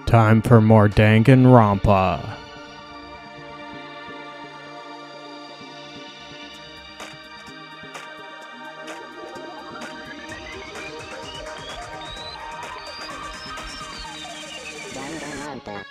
Time for more Danganronpa. Danganronpa.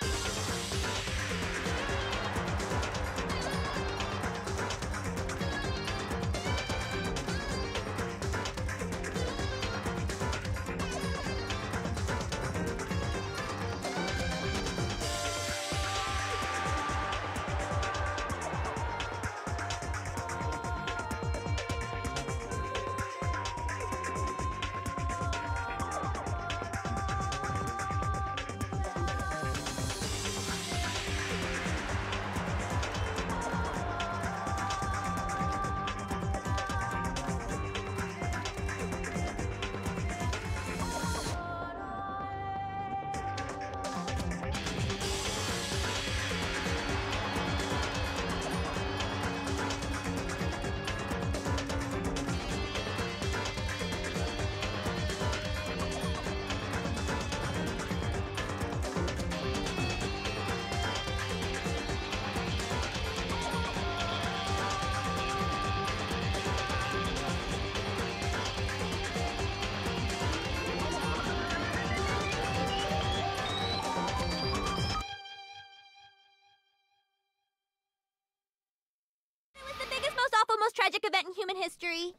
Most tragic event in human history.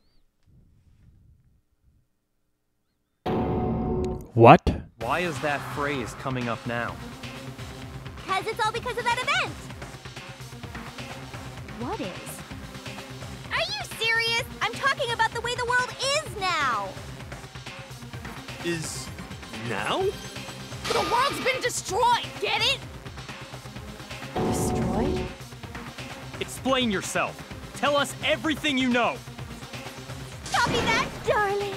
What? Why is that phrase coming up now? Cause it's all because of that event. What is? Are you serious? I'm talking about the way the world is now. Is now? The world's been destroyed, get it? Destroyed? Explain yourself. Tell us everything you know. Copy that, darling.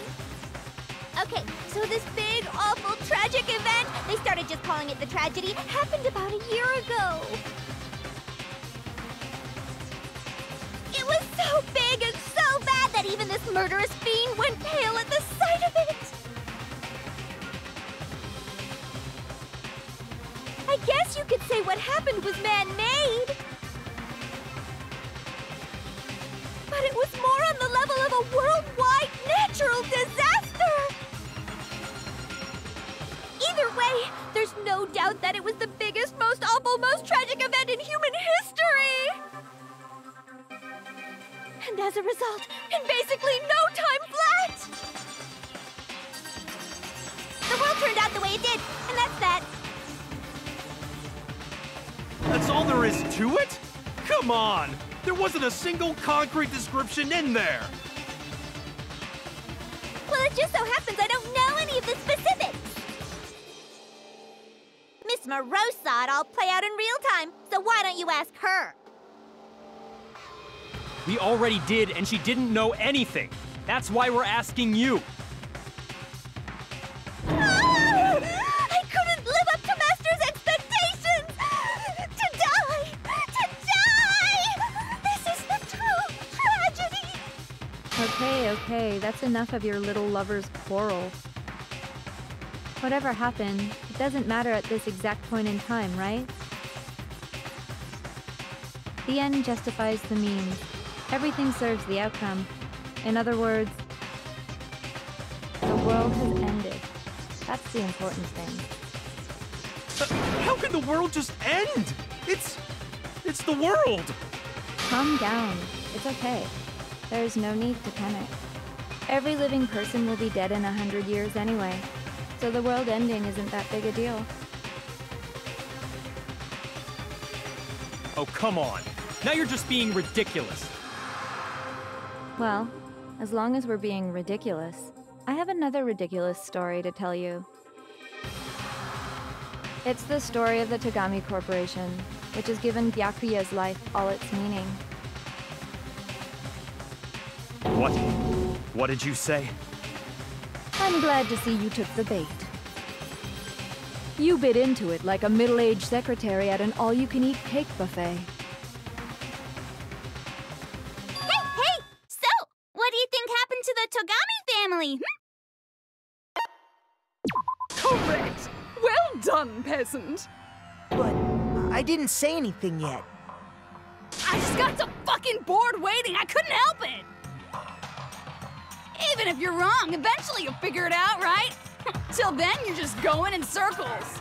Okay, so this big, awful, tragic event, they started just calling it the tragedy, happened about a year ago. It was so big and so bad that even this murderous fiend went pale at the sight of it. I guess you could say what happened was man-made. But it was more on the level of a worldwide natural disaster! Either way, there's no doubt that it was the biggest, most awful, most tragic event in human history! And as a result, in basically no time flat! The world turned out the way it did, and that's that. That's all there is to it? Come on! There wasn't a single concrete description in there! Well, it just so happens I don't know any of the specifics. Miss Moreau saw it all play out in real time, so why don't you ask her? We already did, and she didn't know anything. That's why we're asking you. I couldn't live up to Master's expectations! To die! To die! This is the true tragedy! Okay, that's enough of your little lover's quarrel. Whatever happened, it doesn't matter at this exact point in time, right? The end justifies the means. Everything serves the outcome. In other words, the world has ended. That's the important thing. How can the world just end? It's the world! Calm down. It's okay. There's no need to panic. Every living person will be dead in 100 years anyway, so the world ending isn't that big a deal. Oh, come on. Now you're just being ridiculous. Well, as long as we're being ridiculous, I have another ridiculous story to tell you. It's the story of the Tagami Corporation, which has given Byakuya's life all its meaning. What? What did you say? I'm glad to see you took the bait. You bit into it like a middle-aged secretary at an all-you-can-eat cake buffet. Hey! So, what do you think happened to the Togami family? Correct! Well done, peasant. But I didn't say anything yet. I just got so fucking bored waiting, I couldn't help it! Even if you're wrong, eventually you'll figure it out, right? Till then, you're just going in circles.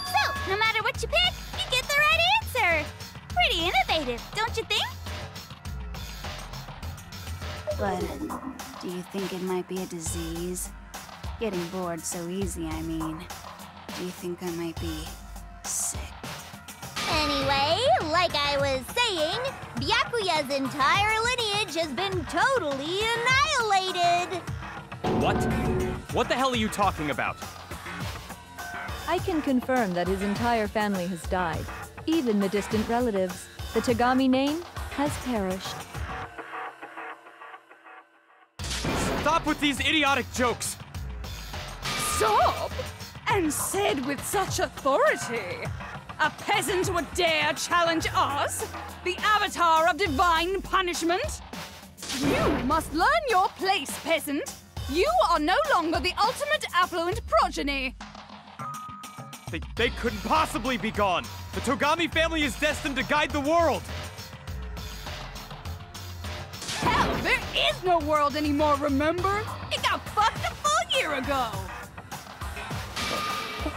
So, no matter what you pick, you get the right answer. Pretty innovative, don't you think? But do you think it might be a disease? Getting bored so easy, I mean. Do you think I might be sick? Anyway, like I was saying, Byakuya's entire lineage has been totally annihilated. What? What the hell are you talking about? I can confirm that his entire family has died. Even the distant relatives. The Tagami name has perished. Stop with these idiotic jokes! Stop? And said with such authority. A peasant would dare challenge us? The avatar of divine punishment? You must learn your place, peasant. You are no longer the ultimate affluent progeny. They couldn't possibly be gone! The Togami family is destined to guide the world! Hell, there is no world anymore, remember? It got fucked a full year ago!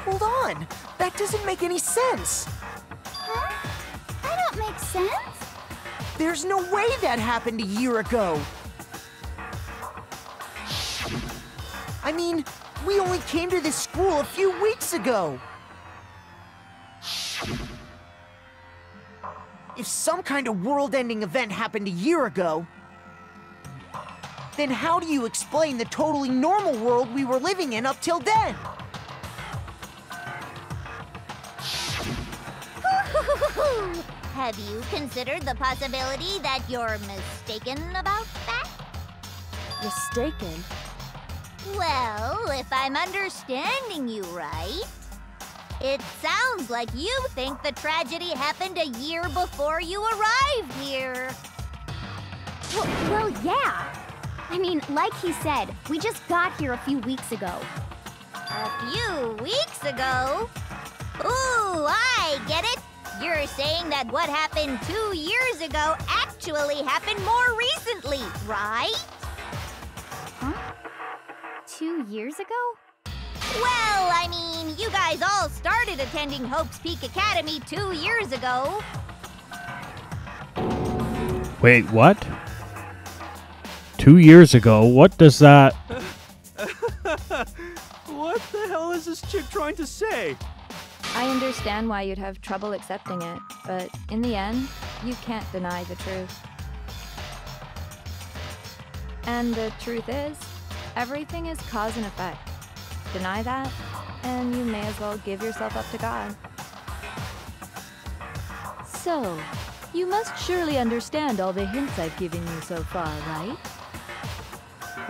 Hold on! That doesn't make any sense! Huh? That don't make sense. There's no way that happened a year ago! I mean, we only came to this school a few weeks ago! If some kind of world-ending event happened a year ago, then how do you explain the totally normal world we were living in up till then? Have you considered the possibility that you're mistaken about that? Mistaken? Well, if I'm understanding you right, it sounds like you think the tragedy happened a year before you arrived here. Well, yeah. I mean, like he said, we just got here a few weeks ago. A few weeks ago? Ooh, I get it. You're saying that what happened 2 years ago actually happened more recently, right? Huh? 2 years ago? Well, I mean, you guys all started attending Hope's Peak Academy 2 years ago. Wait, what? 2 years ago? What does that... What the hell is this chick trying to say? I understand why you'd have trouble accepting it, but in the end, you can't deny the truth. And the truth is, everything is cause and effect. Deny that, and you may as well give yourself up to God. So, you must surely understand all the hints I've given you so far, right?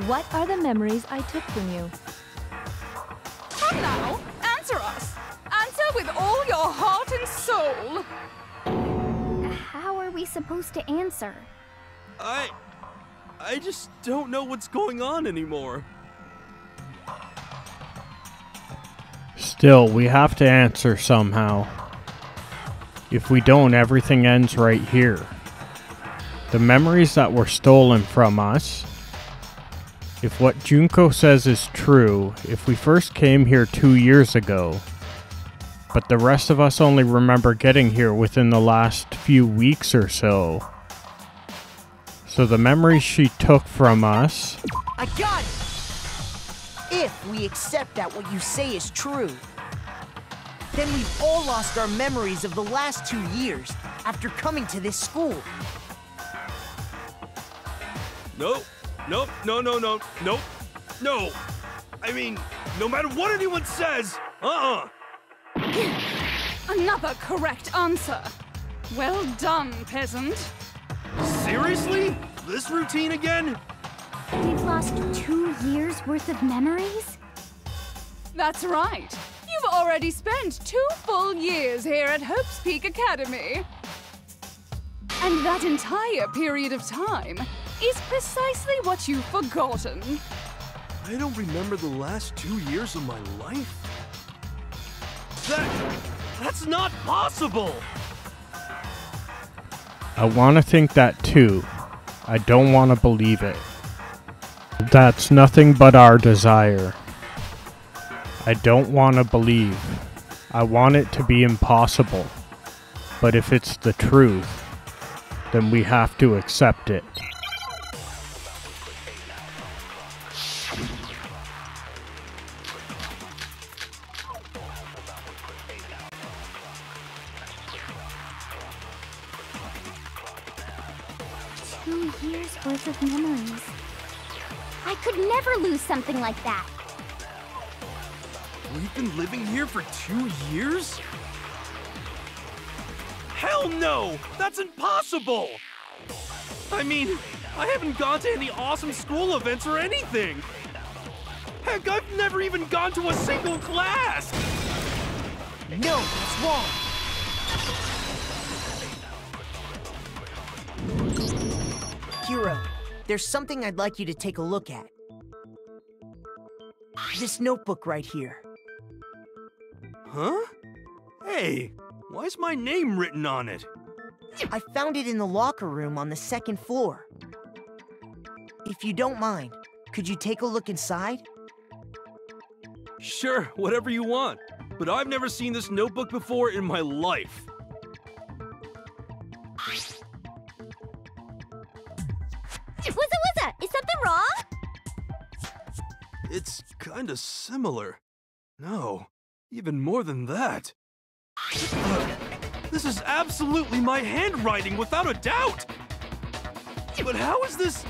What are the memories I took from you? Come now, answer us. Answer with all your heart and soul. How are we supposed to answer? I just don't know what's going on anymore. Still, we have to answer somehow. If we don't, everything ends right here. The memories that were stolen from us. If what Junko says is true, if we first came here 2 years ago, but the rest of us only remember getting here within the last few weeks or so. So the memories she took from us... I got it! If we accept that what you say is true, then we've all lost our memories of the last 2 years after coming to this school. Nope. Nope. No. Nope. No. I mean, no matter what anyone says, Another correct answer. Well done, peasant. Seriously? This routine again? We've lost 2 years worth of memories? That's right. You've already spent 2 full years here at Hope's Peak Academy. And that entire period of time is precisely what you've forgotten. I don't remember the last 2 years of my life? That's not possible! I want to think that too. I don't want to believe it. That's nothing but our desire. I don't want to believe. I want it to be impossible. But if it's the truth, then we have to accept it. Years worth of memories. I could never lose something like that. We've been living here for 2 years? Hell no! That's impossible! I mean, I haven't gone to any awesome school events or anything! Heck, I've never even gone to a single class! No, that's wrong. Hiro, there's something I'd like you to take a look at. This notebook right here. Huh? Hey, why is my name written on it? I found it in the locker room on the 2nd floor. If you don't mind, could you take a look inside? Sure, whatever you want. But I've never seen this notebook before in my life. Wuzza, is something wrong? It's kinda similar. No, even more than that. This is absolutely my handwriting, without a doubt! But how is this?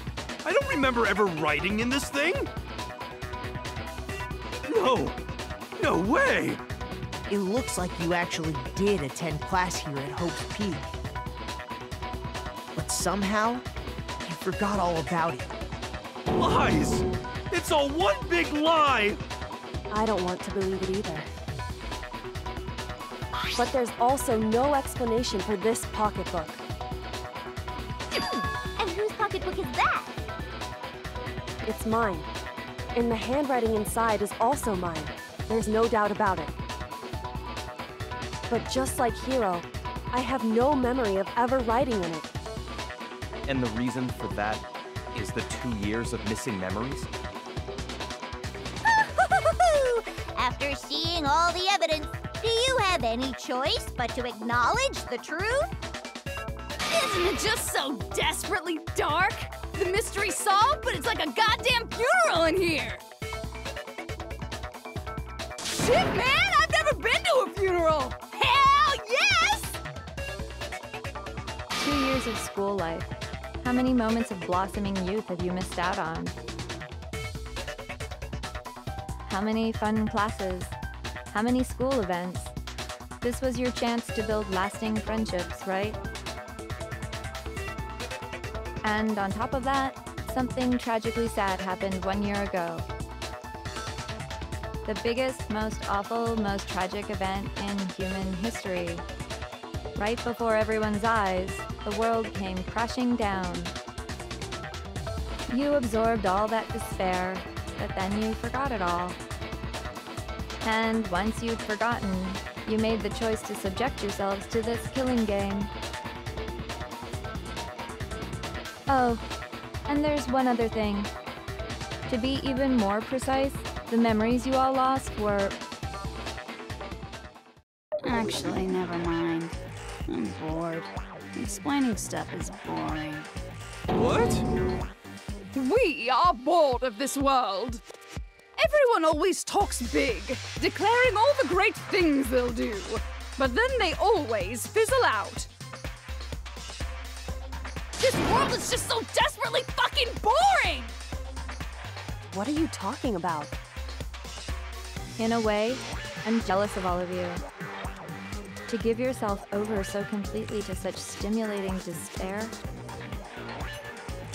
I don't remember ever writing in this thing! No way! It looks like you actually did attend class here at Hope's Peak. But somehow, you forgot all about it. Lies! It's all one big lie! I don't want to believe it either. But there's also no explanation for this pocketbook. And whose pocketbook is that? It's mine. And the handwriting inside is also mine. There's no doubt about it. But just like Hiro, I have no memory of ever writing in it. And the reason for that is the 2 years of missing memories? After seeing all the evidence, do you have any choice but to acknowledge the truth? Isn't it just so desperately dark? The mystery solved, but it's like a goddamn funeral in here! Shit, man! I've never been to a funeral! Hell yes! 2 years of school life. How many moments of blossoming youth have you missed out on? How many fun classes? How many school events? This was your chance to build lasting friendships, right? And on top of that, something tragically sad happened 1 year ago. The biggest, most awful, most tragic event in human history. Right before everyone's eyes, the world came crashing down. You absorbed all that despair, but then you forgot it all. And once you'd forgotten, you made the choice to subject yourselves to this killing game. Oh, and there's one other thing. To be even more precise, the memories you all lost were... Actually, never mind. I'm bored. Explaining stuff is boring. What? We are bored of this world. Everyone always talks big, declaring all the great things they'll do. But then they always fizzle out. This world is just so desperately fucking boring! What are you talking about? In a way, I'm jealous of all of you. To give yourself over so completely to such stimulating despair.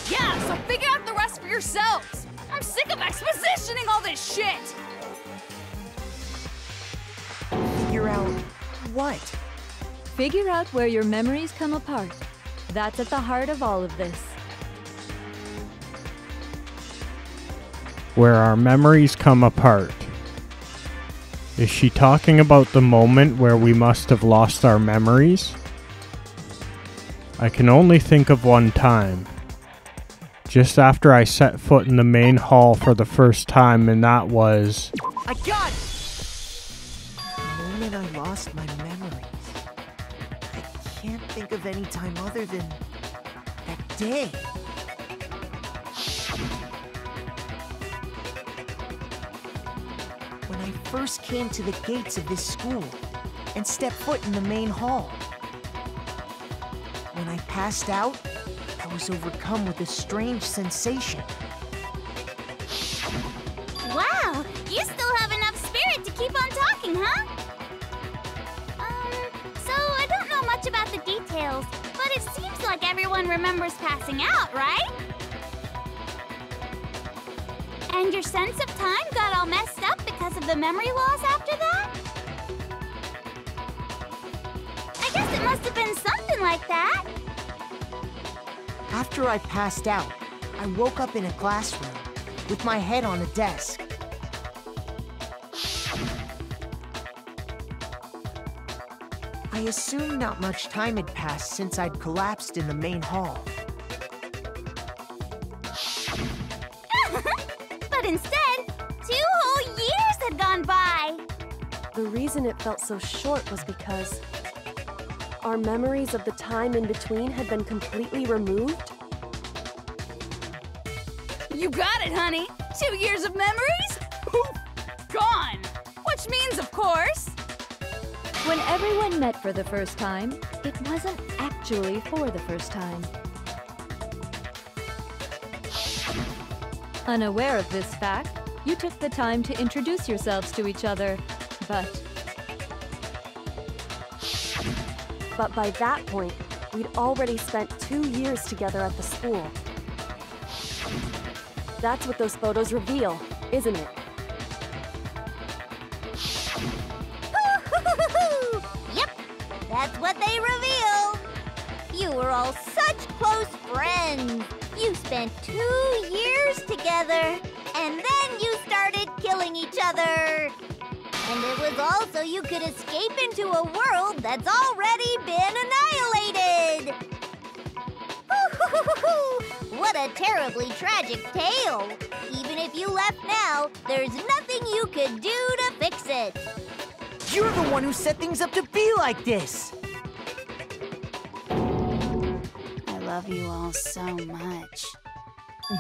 Yeah, so figure out the rest for yourselves! I'm sick of expositioning all this shit! Figure out what? Figure out where your memories come apart. That's at the heart of all of this. where our memories come apart. Is she talking about the moment where we must have lost our memories? I can only think of one time. Just after I set foot in the main hall for the first time, and that was... I got it! The moment I lost my memories. I can't think of any time other than that day. When I first came to the gates of this school and stepped foot in the main hall. When I passed out, I was overcome with a strange sensation. Wow, you still have enough spirit to keep on talking, huh? So I don't know much about the details, but it seems like everyone remembers passing out, right? And your sense of time got all messed up because of the memory loss after that? I guess it must have been something like that. After I passed out, I woke up in a classroom with my head on a desk. I assumed not much time had passed since I'd collapsed in the main hall. But instead, 2 whole years had gone by. The reason it felt so short was because our memories of the time in between had been completely removed. You got it, honey. 2 years of memories? Poof! Gone! Which means, of course... When everyone met for the first time, it wasn't actually for the first time. Unaware of this fact, you took the time to introduce yourselves to each other, but by that point, we'd already spent 2 years together at the school. That's what those photos reveal, isn't it? Yep, that's what they reveal. You were all such close friends. You spent 2 years together, and then you started killing each other. And it was all so you could escape into a world that's already been annihilated. What a terribly tragic tale. Even if you left now, there's nothing you could do to fix it. You're the one who set things up to be like this! I love you all so much.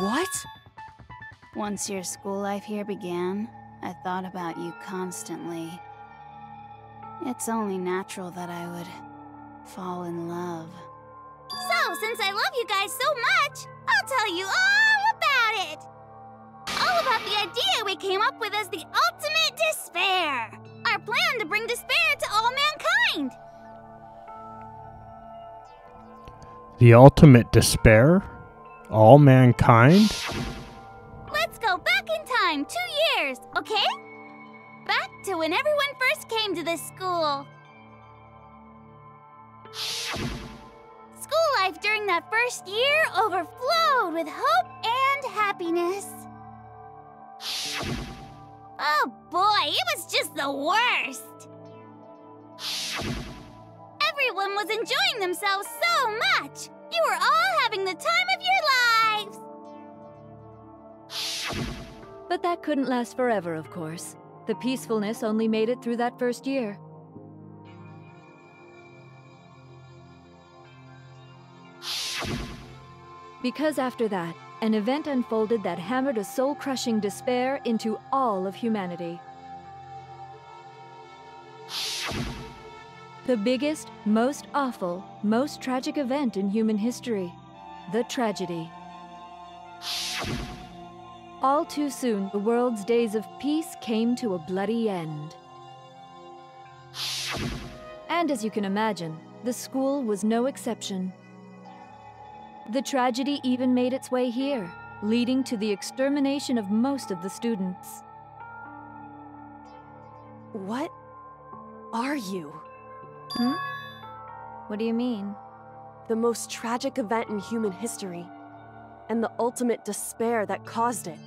What? Once your school life here began, I thought about you constantly. It's only natural that I would fall in love. So, since I love you guys so much, I'll tell you all about it. All about the idea we came up with as the ultimate despair. Our plan to bring despair to all mankind. The ultimate despair? All mankind? Let's go back in time 2 years, okay? Back to when everyone first came to this school. School life during that first year overflowed with hope and happiness. Oh boy, it was just the worst. Everyone was enjoying themselves so much. You were all having the time of your lives. but that couldn't last forever, of course. The peacefulness only made it through that first year. Because after that, an event unfolded that hammered a soul-crushing despair into all of humanity. The biggest, most awful, most tragic event in human history. The tragedy. All too soon, the world's days of peace came to a bloody end. And as you can imagine, the school was no exception. The tragedy even made its way here, leading to the extermination of most of the students. What are you? Hmm? What do you mean? The most tragic event in human history, and the ultimate despair that caused it.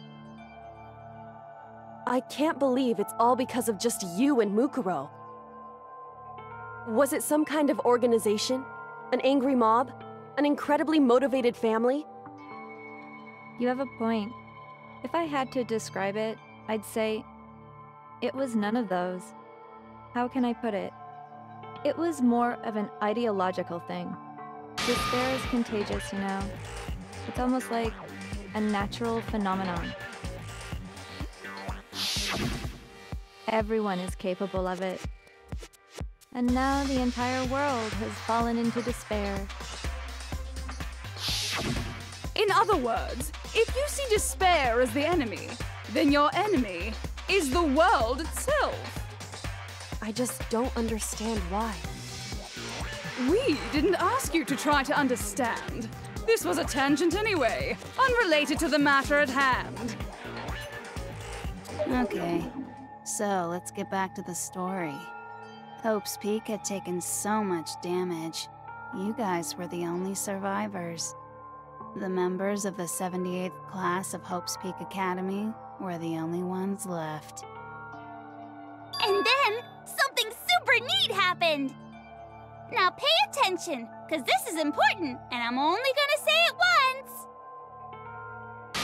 I can't believe it's all because of just you and Mukuro. Was it some kind of organization? An angry mob? An incredibly motivated family? You have a point. If I had to describe it, I'd say it was none of those. How can I put it? It was more of an ideological thing. Despair is contagious, you know. It's almost like a natural phenomenon. Everyone is capable of it. And now the entire world has fallen into despair. In other words, if you see despair as the enemy, then your enemy is the world itself. I just don't understand why. We didn't ask you to try to understand. This was a tangent anyway, unrelated to the matter at hand. Okay, so let's get back to the story. Hope's Peak had taken so much damage. You guys were the only survivors. The members of the 78th class of Hope's Peak Academy were the only ones left. And then, something super neat happened! Now pay attention, because this is important, and I'm only gonna say it once!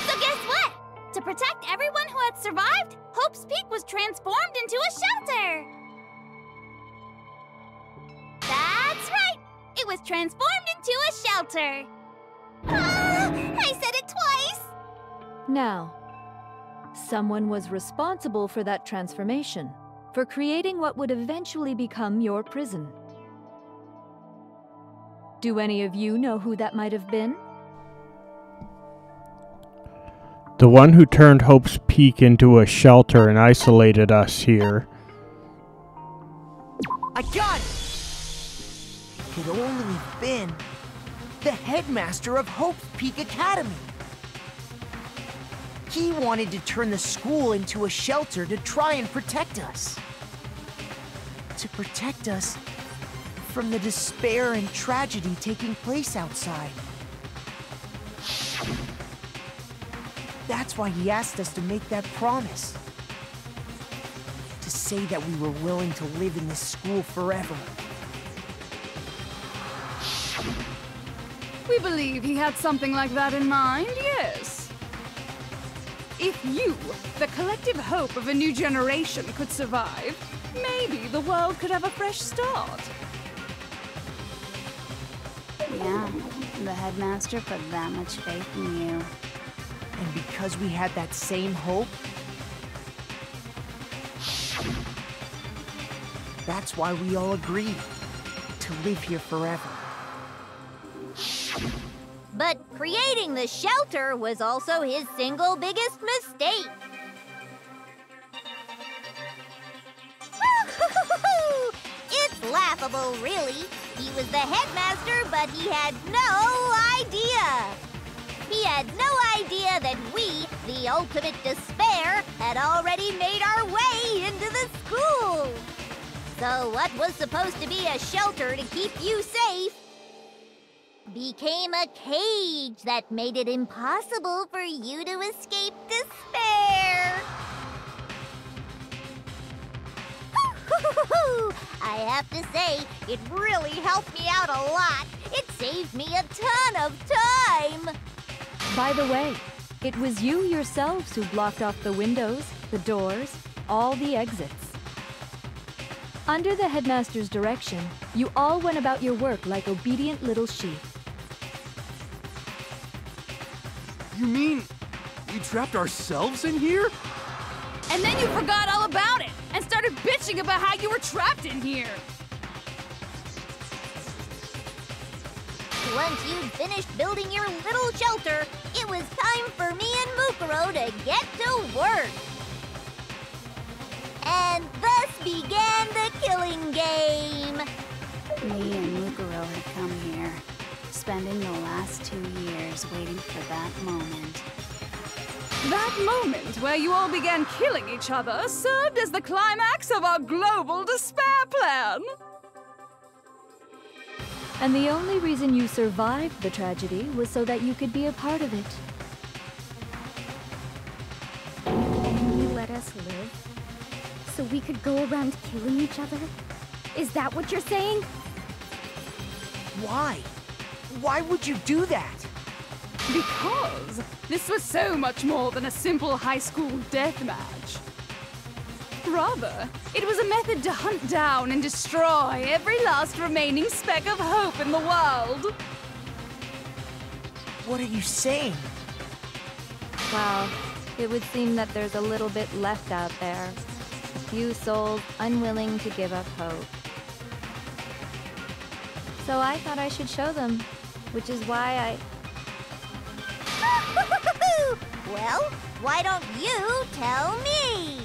So guess what? To protect everyone who had survived, Hope's Peak was transformed into a shelter! That's right! It was transformed into a shelter! Ah, I said it twice! Now, someone was responsible for that transformation, for creating what would eventually become your prison. Do any of you know who that might have been? The one who turned Hope's Peak into a shelter and isolated us here. I got it! It could only have been the headmaster of Hope's Peak Academy. He wanted to turn the school into a shelter to try and protect us. To protect us from the despair and tragedy taking place outside. That's why he asked us to make that promise. To say that we were willing to live in this school forever. We believe he had something like that in mind, yes. If you, the collective hope of a new generation, could survive, maybe the world could have a fresh start. Yeah, the headmaster put that much faith in you. And because we had that same hope, that's why we all agreed to live here forever. But creating the shelter was also his single biggest mistake. It's laughable, really. He was the headmaster, but he had no idea. He had no idea that we, the ultimate despair, had already made our way into the school. So what was supposed to be a shelter to keep you safe became a cage that made it impossible for you to escape despair. I have to say, it really helped me out a lot. It saved me a ton of time. By the way, it was you yourselves who blocked off the windows, the doors, all the exits. Under the headmaster's direction, you all went about your work like obedient little sheep. You mean we trapped ourselves in here? And then you forgot all about it and started bitching about how you were trapped in here. Once you'd finished building your little shelter, it was time for me and Mukuro to get to work. And thus began the killing game. Me and Mukuro had come here, spending the last 2 years waiting for that moment. That moment where you all began killing each other served as the climax of our global despair plan. And the only reason you survived the tragedy was so that you could be a part of it. You let us us live? So we could go around killing each other? Is that what you're saying? Why? Why would you do that? Because this was so much more than a simple high school deathmatch. Rather, it was a method to hunt down and destroy every last remaining speck of hope in the world. What are you saying? Well, it would seem that there's a little bit left out there. A few souls unwilling to give up hope. So I thought I should show them, which is why Well, why don't you tell me?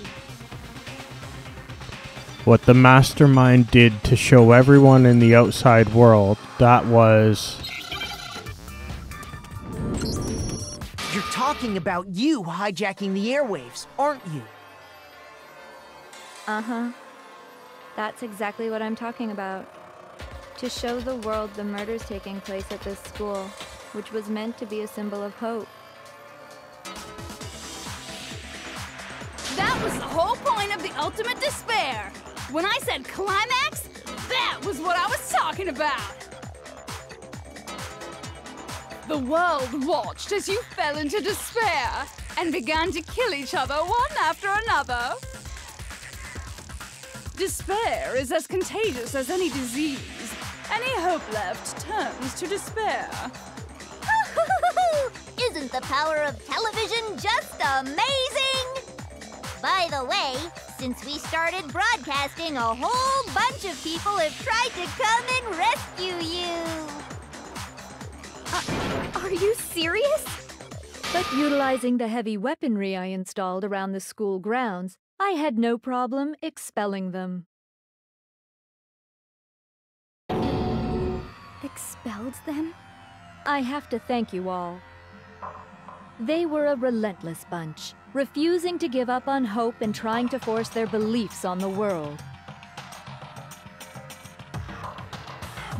What the mastermind did to show everyone in the outside world, that was... You're talking about you hijacking the airwaves, aren't you? Uh-huh. That's exactly what I'm talking about. To show the world the murders taking place at this school, which was meant to be a symbol of hope. That was the whole point of the ultimate despair. When I said climax, that was what I was talking about. The world watched as you fell into despair and began to kill each other one after another. Despair is as contagious as any disease. Any hope left turns to despair. Isn't the power of television just amazing? By the way, since we started broadcasting, a whole bunch of people have tried to come and rescue you. Are you serious? But utilizing the heavy weaponry I installed around the school grounds, I had no problem expelling them. Expelled them? I have to thank you all. They were a relentless bunch, refusing to give up on hope and trying to force their beliefs on the world.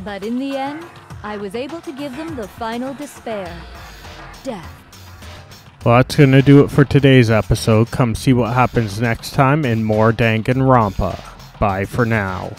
But in the end, I was able to give them the final despair. Death. Well, that's going to do it for today's episode. Come see what happens next time in more Danganronpa. Bye for now.